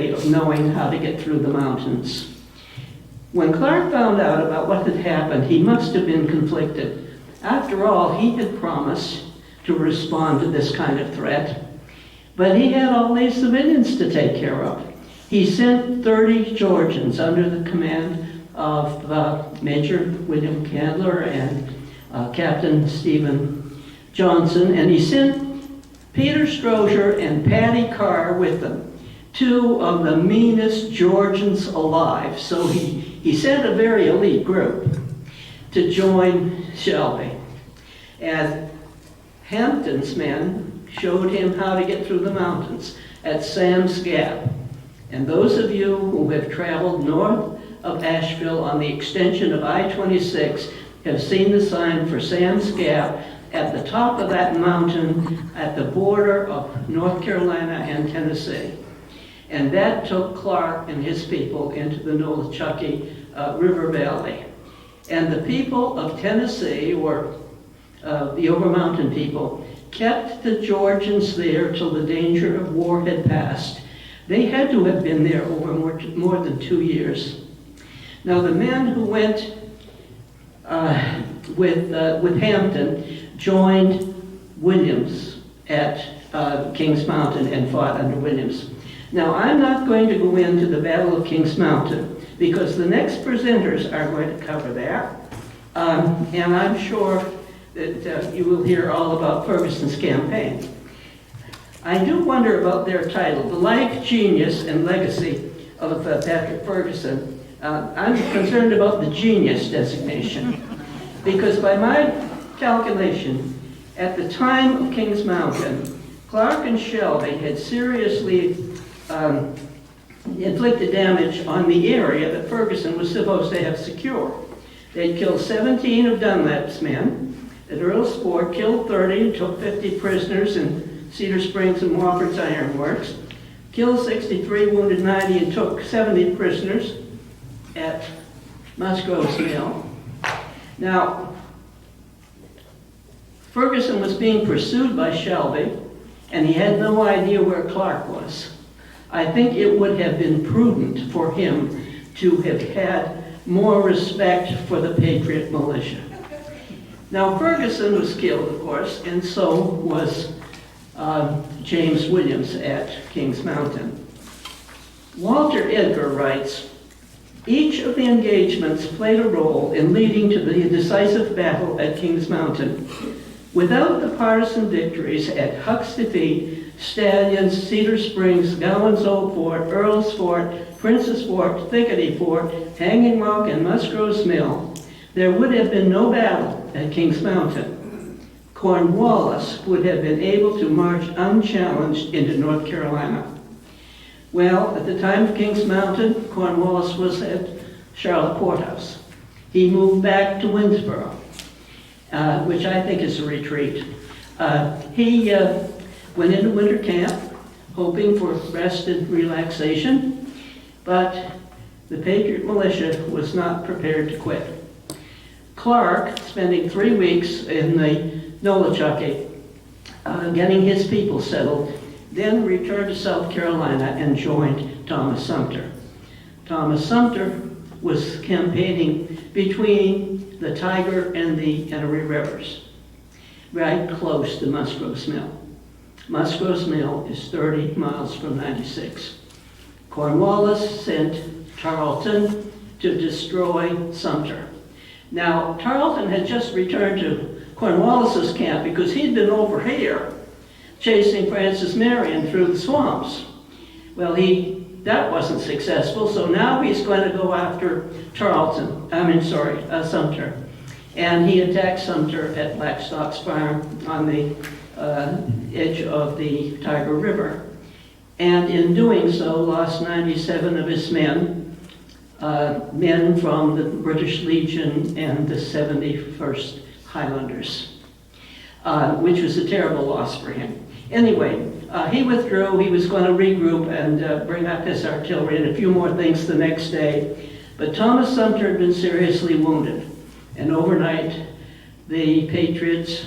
way of knowing how to get through the mountains. When Clark found out about what had happened, he must have been conflicted. After all, he had promised to respond to this kind of threat, but he had all these civilians to take care of. He sent 30 Georgians under the command of Major William Candler and Captain Stephen Johnson, and he sent Peter Strozier and Paddy Carr with them, two of the meanest Georgians alive. So he sent a very elite group to join Shelby. And Hampton's men showed him how to get through the mountains at Sam's Gap. And those of you who have traveled north of Asheville on the extension of I-26 have seen the sign for Sam's Gap at the top of that mountain at the border of North Carolina and Tennessee. And that took Clark and his people into the Nolichucky River Valley. And the people of Tennessee, or the Over-Mountain people, kept the Georgians there till the danger of war had passed. They had to have been there over more than 2 years. Now the men who went with Hampton joined Williams at Kings Mountain and fought under Williams. Now I'm not going to go into the Battle of Kings Mountain because the next presenters are going to cover that. And I'm sure that you will hear all about Ferguson's campaign. I do wonder about their title, The Life, Genius, and Legacy of Patrick Ferguson. I'm concerned about the genius designation because by my calculation, at the time of Kings Mountain, Clark and Shelby had seriously inflicted damage on the area that Ferguson was supposed to have secure. They'd killed 17 of Dunlap's men at Earl's Fort, killed 30 and took 50 prisoners in Cedar Springs and Wofford's Iron Works, killed 63, wounded 90, and took 70 prisoners at Musgrove's Mill. Now, Ferguson was being pursued by Shelby, and he had no idea where Clark was. I think it would have been prudent for him to have had more respect for the Patriot militia. Now, Ferguson was killed, of course, and so was James Williams at Kings Mountain. Walter Edgar writes, each of the engagements played a role in leading to the decisive battle at Kings Mountain. Without the partisan victories at Huck's Defeat, Stallion's, Cedar Springs, Gowan's Old Fort, Earl's Fort, Prince's Fort, Thickety Fort, Hanging Rock, and Musgrove's Mill, there would have been no battle at Kings Mountain. Cornwallis would have been able to march unchallenged into North Carolina. Well, at the time of Kings Mountain, Cornwallis was at Charlotte Courthouse. He moved back to Winnsboro, which I think is a retreat. He went into winter camp, hoping for rest and relaxation, but the Patriot militia was not prepared to quit. Clark, spending 3 weeks in the Nolichucky, getting his people settled, then returned to South Carolina and joined Thomas Sumter. Thomas Sumter was campaigning between the Tiger and the Enoree Rivers, right close to Musgrove's Mill. Musgrove's Mill is 30 miles from 96. Cornwallis sent Tarleton to destroy Sumter. Now, Tarleton had just returned to Cornwallis's camp because he'd been over here chasing Francis Marion through the swamps. Well, that wasn't successful, so now he's going to go after Sumter. And he attacked Sumter at Blackstock's Farm on the edge of the Tiger River. And in doing so, lost 97 of his men from the British Legion and the 71st Highlanders, which was a terrible loss for him. Anyway, he withdrew. He was going to regroup and bring up his artillery and a few more things the next day. But Thomas Sumter had been seriously wounded. And overnight, the Patriots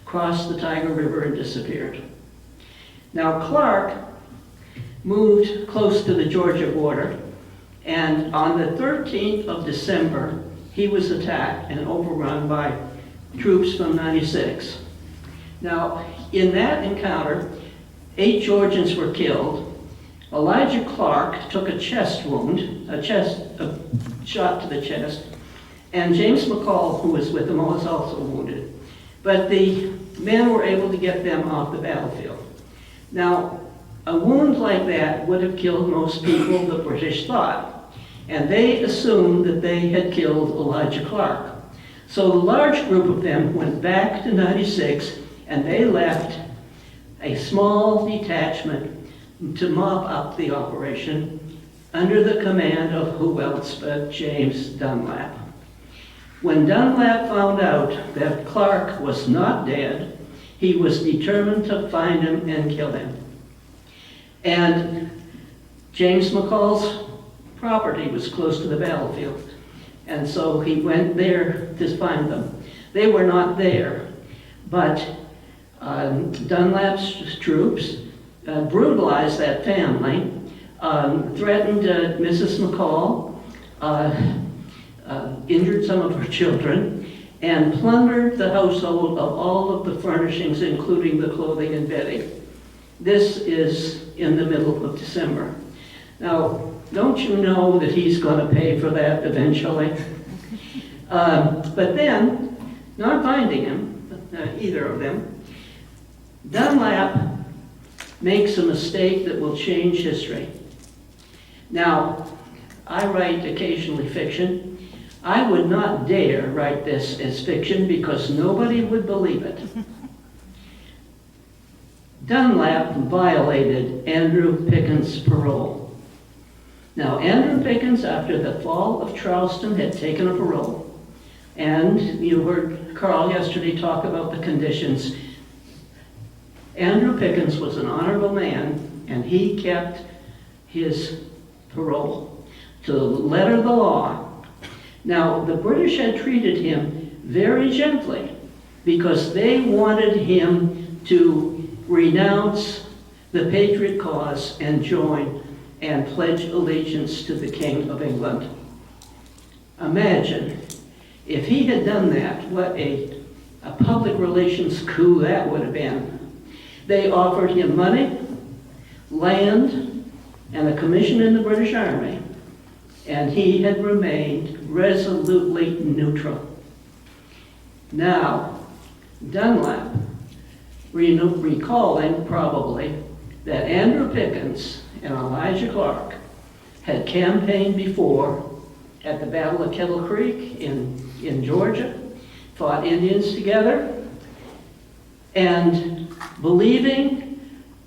crossed the Tiger River and disappeared. Now, Clark moved close to the Georgia border, and on the 13th of December, he was attacked and overrun by troops from 96. Now, in that encounter, 8 Georgians were killed. Elijah Clark took a chest wound, a shot to the chest, and James McCall, who was with him, was also wounded. But the men were able to get them off the battlefield. Now, a wound like that would have killed most people, the British thought, and they assumed that they had killed Elijah Clark. So the large group of them went back to 96, and they left a small detachment to mop up the operation under the command of who else but James Dunlap. When Dunlap found out that Clark was not dead, he was determined to find him and kill him. And James McCall's property was close to the battlefield, and so he went there to find them. They were not there, but Dunlap's troops brutalized that family, threatened Mrs. McCall, injured some of her children, and plundered the household of all of the furnishings, including the clothing and bedding. This is in the middle of December. Now, don't you know that he's going to pay for that eventually? But then, not finding him, either of them, Dunlap makes a mistake that will change history. Now, I write occasionally fiction. I would not dare write this as fiction because nobody would believe it. Dunlap violated Andrew Pickens' parole. Now, Andrew Pickens, after the fall of Charleston, had taken a parole. And you heard Carl yesterday talk about the conditions. Andrew Pickens was an honorable man, and he kept his parole to the letter of the law. Now, the British had treated him very gently because they wanted him to renounce the patriot cause and join and pledge allegiance to the King of England. Imagine if he had done that, what a public relations coup that would have been. They offered him money, land, and a commission in the British Army, and he had remained resolutely neutral. Now, Dunlap, recalling probably that Andrew Pickens and Elijah Clark had campaigned before at the Battle of Kettle Creek in Georgia, fought Indians together, and believing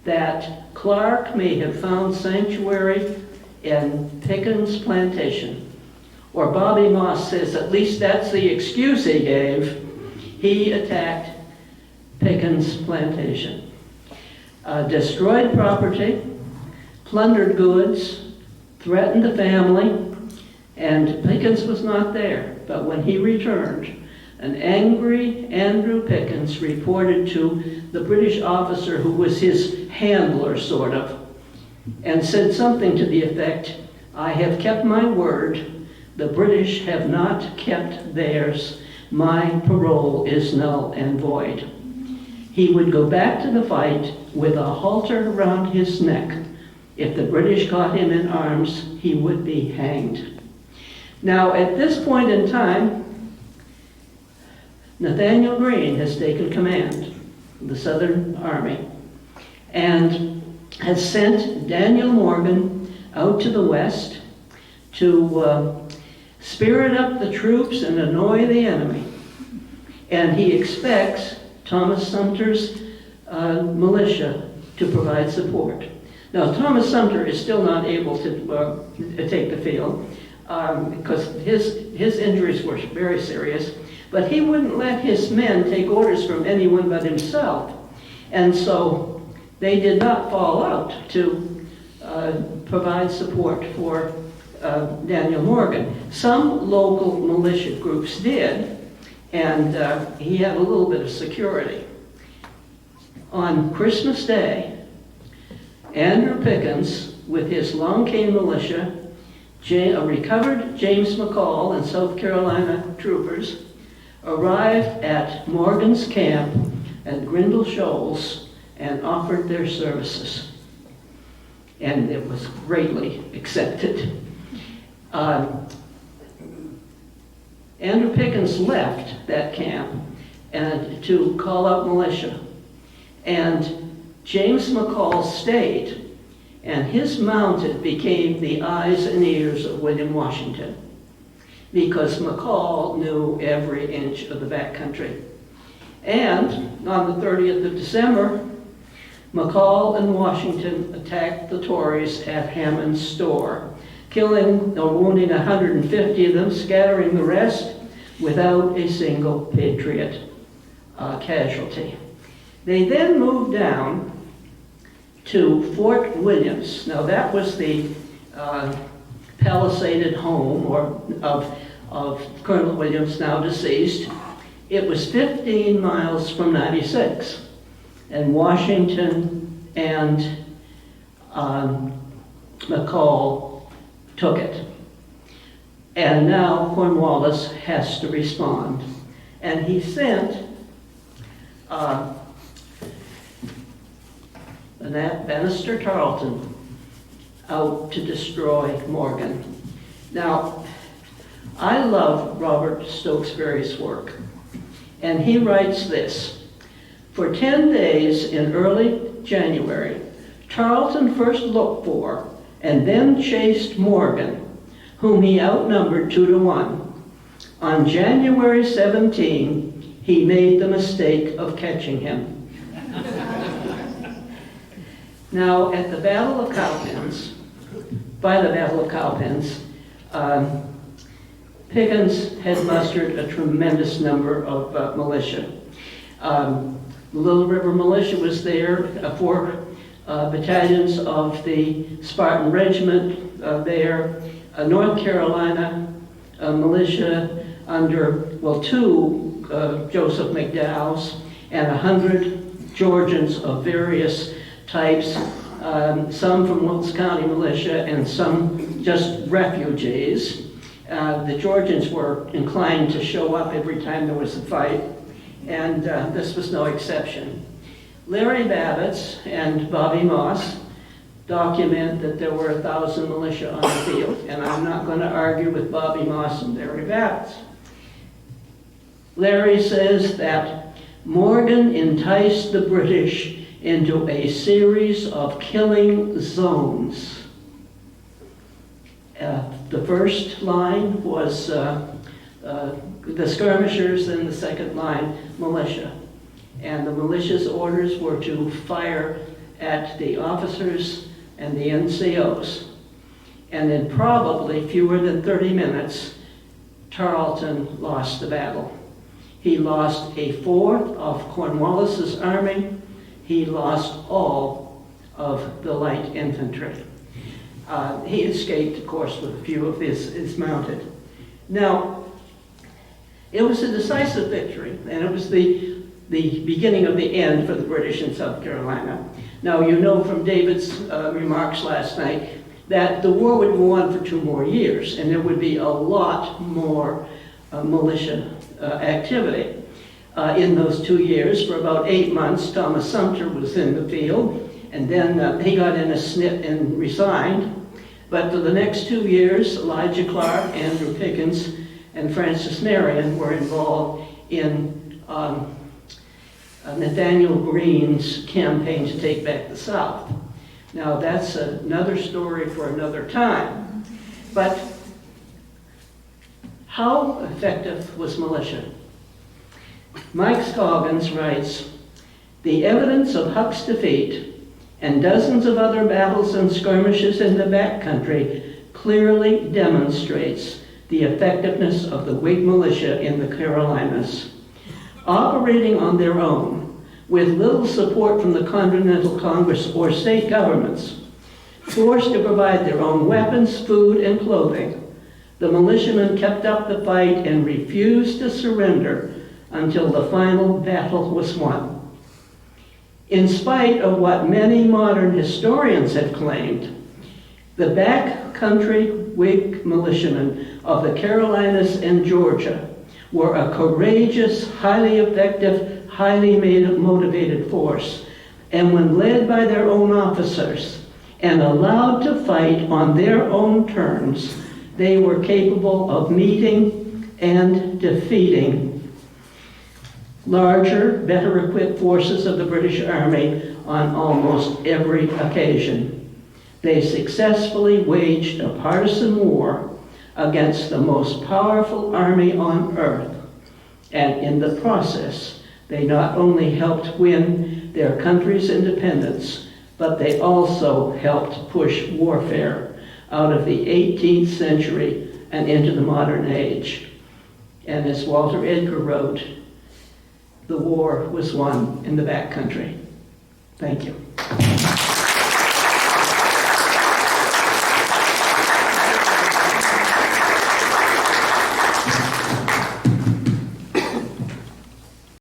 that Clark may have found sanctuary in Pickens' plantation, or Bobby Moss says at least that's the excuse he gave, he attacked Pickens' plantation. Destroyed property, plundered goods, threatened the family, and Pickens was not there. But when he returned, an angry Andrew Pickens reported to the British officer who was his handler, sort of, and said something to the effect, "I have kept my word. The British have not kept theirs. My parole is null and void." He would go back to the fight with a halter around his neck. If the British caught him in arms, he would be hanged. Now, at this point in time, Nathaniel Greene has taken command of the Southern Army and has sent Daniel Morgan out to the west to spirit up the troops and annoy the enemy. And he expects Thomas Sumter's militia to provide support. Now, Thomas Sumter is still not able to take the field because his injuries were very serious, but he wouldn't let his men take orders from anyone but himself. And so they did not fall out to provide support for Daniel Morgan. Some local militia groups did, and he had a little bit of security. On Christmas Day, Andrew Pickens, with his Long Cane Militia, a recovered James McCall and South Carolina troopers, arrived at Morgan's camp at Grindle Shoals and offered their services. And it was greatly accepted. Andrew Pickens left that camp and to call out militia. And James McCall stayed, and his mounted became the eyes and ears of William Washington, because McCall knew every inch of the backcountry. And on the 30th of December, McCall and Washington attacked the Tories at Hammond's store, killing or wounding 150 of them, scattering the rest without a single Patriot casualty. They then moved down to Fort Williams. Now that was the palisaded home of Colonel Williams, now deceased. It was 15 miles from 96, and Washington and McCall took it. And now Cornwallis has to respond. And he sent Bannister Tarleton out to destroy Morgan. Now, I love Robert Stokesbury's work, and he writes this: for 10 days in early January, Tarleton first looked for and then chased Morgan, whom he outnumbered 2 to 1. On January 17, he made the mistake of catching him. Now, at the Battle of Cowpens, by the Battle of Cowpens, Pickens had mustered a tremendous number of militia. The Little River Militia was there, 4 battalions of the Spartan Regiment there, North Carolina militia under, 2 Joseph McDowells, and 100 Georgians of various types, some from Wilkes County Militia and some just refugees. The Georgians were inclined to show up every time there was a fight, and this was no exception. Larry Babbitts and Bobby Moss document that there were 1,000 militia on the field, and I'm not going to argue with Bobby Moss and Larry Babbitts. Larry says that Morgan enticed the British into a series of killing zones. The first line was the skirmishers, and the second line, militia. And the militia's orders were to fire at the officers and the NCOs. And in probably fewer than 30 minutes, Tarleton lost the battle. He lost a fourth of Cornwallis's army. He lost all of the light infantry. He escaped, of course, with a few of his mounted. Now, it was a decisive victory, and it was the beginning of the end for the British in South Carolina. Now, you know from David's remarks last night that the war would go on for 2 more years, and there would be a lot more militia activity. In those 2 years, for about 8 months, Thomas Sumter was in the field, and then he got in a snit and resigned. But for the next 2 years, Elijah Clark, Andrew Pickens, and Francis Marion were involved in Nathaniel Greene's campaign to take back the South. Now, that's another story for another time. But how effective was militia? Mike Scoggins writes, the evidence of Huck's defeat and dozens of other battles and skirmishes in the backcountry clearly demonstrates the effectiveness of the Whig militia in the Carolinas. Operating on their own, with little support from the Continental Congress or state governments, forced to provide their own weapons, food, and clothing, the militiamen kept up the fight and refused to surrender until the final battle was won. In spite of what many modern historians have claimed, the backcountry Whig militiamen of the Carolinas and Georgia were a courageous, highly effective, highly motivated force, and when led by their own officers and allowed to fight on their own terms, they were capable of meeting and defeating larger, better equipped forces of the British Army on almost every occasion. They successfully waged a partisan war against the most powerful army on earth, and in the process, they not only helped win their country's independence, but they also helped push warfare out of the 18th century and into the modern age. And as Walter Edgar wrote, the war was won in the backcountry. Thank you.